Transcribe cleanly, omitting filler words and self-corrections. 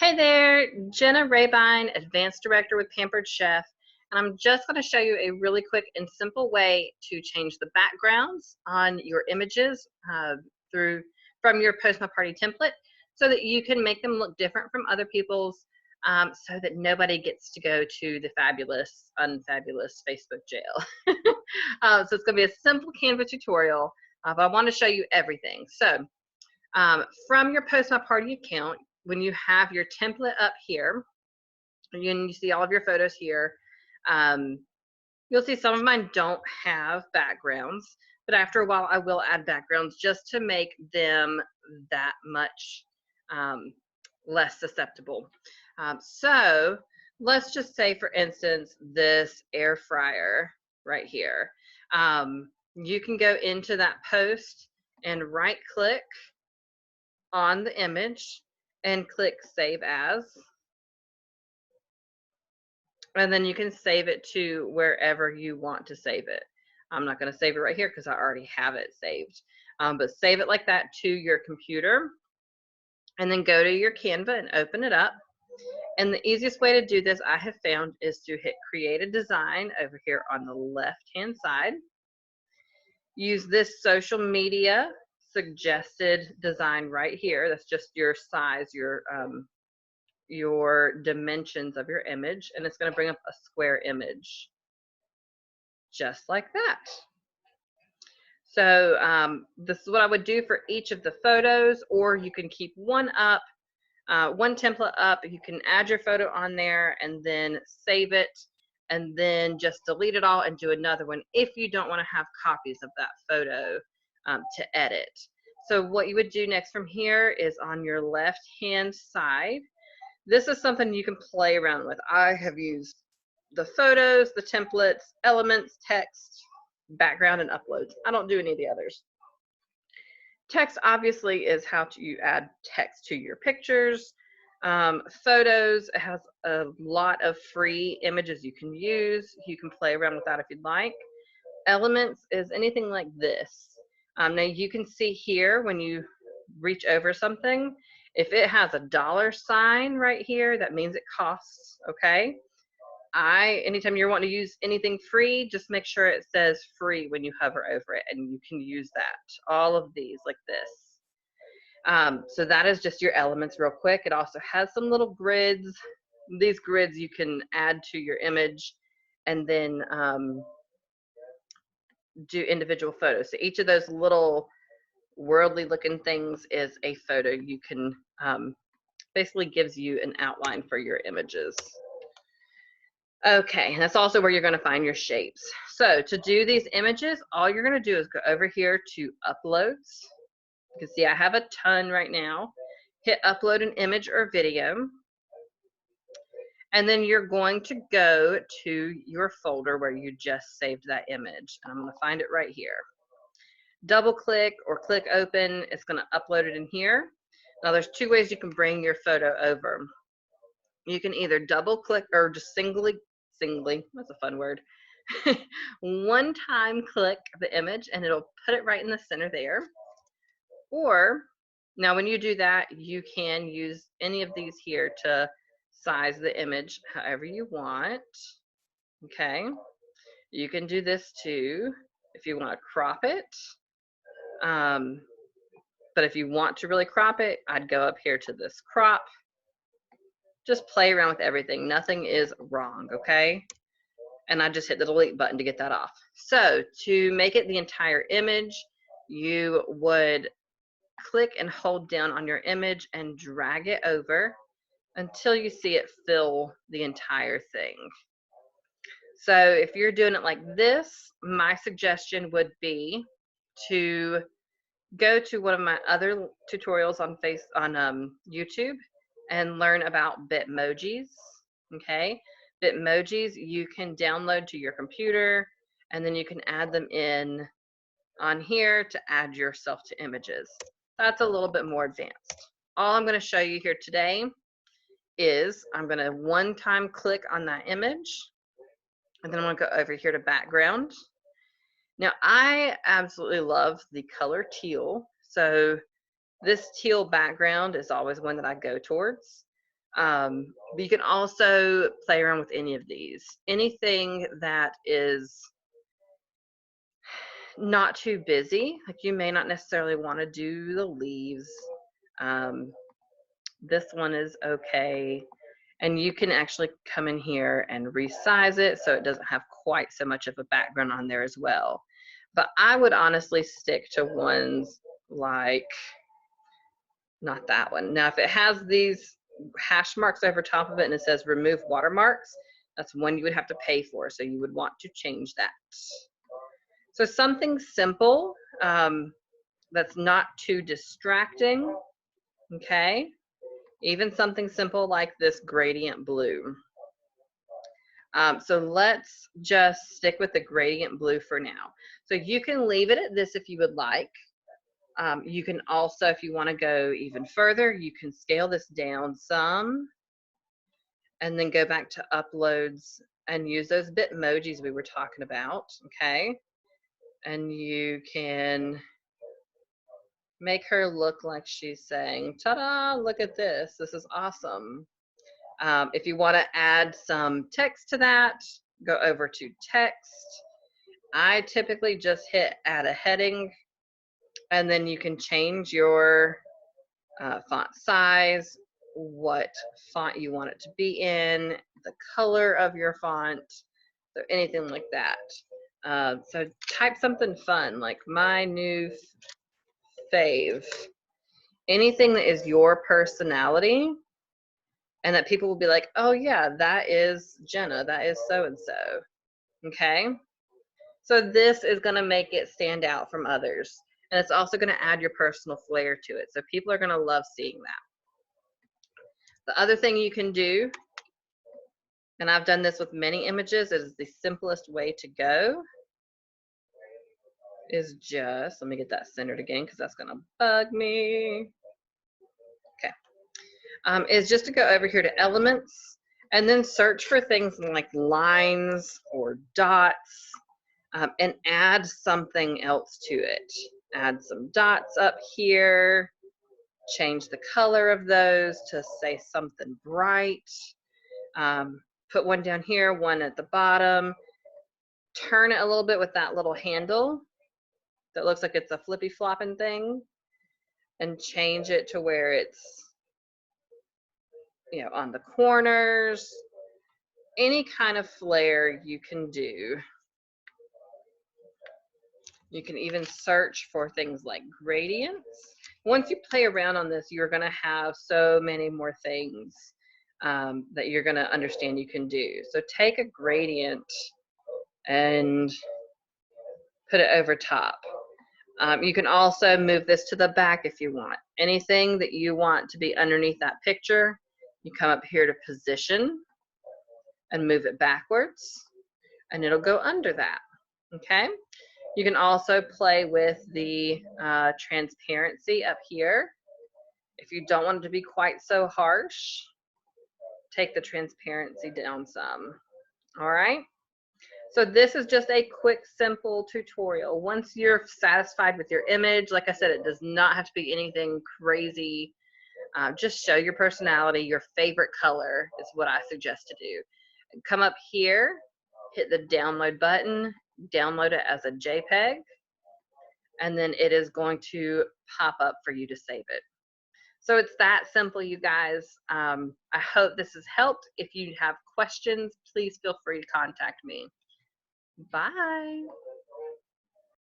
Hey there, Jenna Rabine, Advanced Director with Pampered Chef, and I'm just going to show you a really quick and simple way to change the backgrounds on your images through from your Post My Party template so that you can make them look different from other people's so that nobody gets to go to the fabulous, unfabulous Facebook jail. So it's going to be a simple Canva tutorial, but I want to show you everything. So from your Post My Party account, when you have your template up here, and you see all of your photos here, um, you'll see some of mine don't have backgrounds, but after a while I will add backgrounds just to make them that much less susceptible. So let's just say, for instance, this air fryer right here. You can go into that post and right click on the image and click Save As. And then you can save it to wherever you want to save it. I'm not going to save it right here because I already have it saved. But save it like that to your computer. And then go to your Canva and open it up. And the easiest way to do this, I have found, is to hit Create a Design over here on the left-hand side. Use this social media suggested design right here. That's just your size, your dimensions of your image, and it's going to bring up a square image just like that. So this is what I would do for each of the photos, or you can keep one up, one template up. You can add your photo on there and then save it and then just delete it all and do another one if you don't want to have copies of that photo to edit. So what you would do next from here is on your left hand side. This is something you can play around with. I have used the photos, the templates, elements, text, background, and uploads. I don't do any of the others. Text obviously is how you add text to your pictures. Photos has a lot of free images you can use. You can play around with that if you'd like. Elements is anything like this. Now you can see here when you reach over something, if it has a $ right here, that means it costs, okay? Anytime you're wanting to use anything free, just make sure it says free when you hover over it, and you can use that. All of these like this. So that is just your elements real quick. It also has some little grids. These grids you can add to your image and then do individual photos. So each of those little worldly looking things is a photo. You can basically gives you an outline for your images. Okay, and that's also where you're going to find your shapes. So to do these images, all you're going to do is go over here to uploads. You can see I have a ton right now. Hit upload an image or video. And then you're going to go to your folder where you just saved that image. I'm going to find it right here. Double click or click open. It's going to upload it in here. Now there's two ways you can bring your photo over. You can either double click or just singly, that's a fun word, one time click the image and it'll put it right in the center there. Or now when you do that, you can use any of these here to size the image however you want. Okay, you can do this too if you want to crop it. But if you want to really crop it, I'd go up here to this crop. Just play around with everything. Nothing is wrong, okay? And I just hit the delete button to get that off. So to make it the entire image, you would click and hold down on your image and drag it over until you see it fill the entire thing. So if you're doing it like this, my suggestion would be to go to one of my other tutorials on YouTube and learn about Bitmojis. Okay, Bitmojis you can download to your computer, and then you can add them in on here to add yourself to images. That's a little bit more advanced. All I'm going to show you here today is I'm going to one-time click on that image, and then I'm going to go over here to background. Now I absolutely love the color teal, so this teal background is always one that I go towards. But you can also play around with any of these. Anything that is not too busy, like you may not necessarily want to do the leaves. Um, this one is okay. And you can actually come in here and resize it so it doesn't have quite so much of a background on there as well. But I would honestly stick to ones like, not that one. Now, if it has these hash marks over top of it and it says remove watermarks, that's one you would have to pay for. So you would want to change that. So something simple that's not too distracting, okay? Even something simple like this gradient blue. So let's just stick with the gradient blue for now. So you can leave it at this if you would like. You can also, if you want to go even further, you can scale this down some and then go back to uploads and use those Bitmojis we were talking about, okay? And you can make her look like she's saying, ta-da, look at this, this is awesome. If you want to add some text to that, go over to text. I typically just hit add a heading, and then you can change your font size, what font you want it to be in, the color of your font, so anything like that. So type something fun, like my new fave. Anything that is your personality and that people will be like, oh yeah, that is Jenna, that is so-and-so, okay? So this is gonna make it stand out from others. And it's also gonna add your personal flair to it. So people are gonna love seeing that. The other thing you can do, and I've done this with many images, it is the simplest way to go, is just, let me get that centered again because that's gonna bug me. Okay, is just to go over here to elements and then search for things like lines or dots, and add something else to it. Add some dots up here, change the color of those to say something bright. Put one down here, one at the bottom. Turn it a little bit with that little handle that looks like it's a flippy flopping thing, and change it to where it's, you know, on the corners. Any kind of flair you can do. You can even search for things like gradients. Once you play around on this, you're going to have so many more things that you're going to understand you can do. So take a gradient and put it over top. You can also move this to the back if you want. Anything that you want to be underneath that picture, you come up here to position and move it backwards, and it'll go under that, okay? You can also play with the transparency up here. If you don't want it to be quite so harsh, take the transparency down some, all right? So this is just a quick, simple tutorial. Once you're satisfied with your image, like I said, it does not have to be anything crazy. Just show your personality. Your favorite color is what I suggest to do. Come up here, hit the download button, download it as a JPEG, and then it is going to pop up for you to save it. So it's that simple, you guys. I hope this has helped. If you have questions, please feel free to contact me. Bye.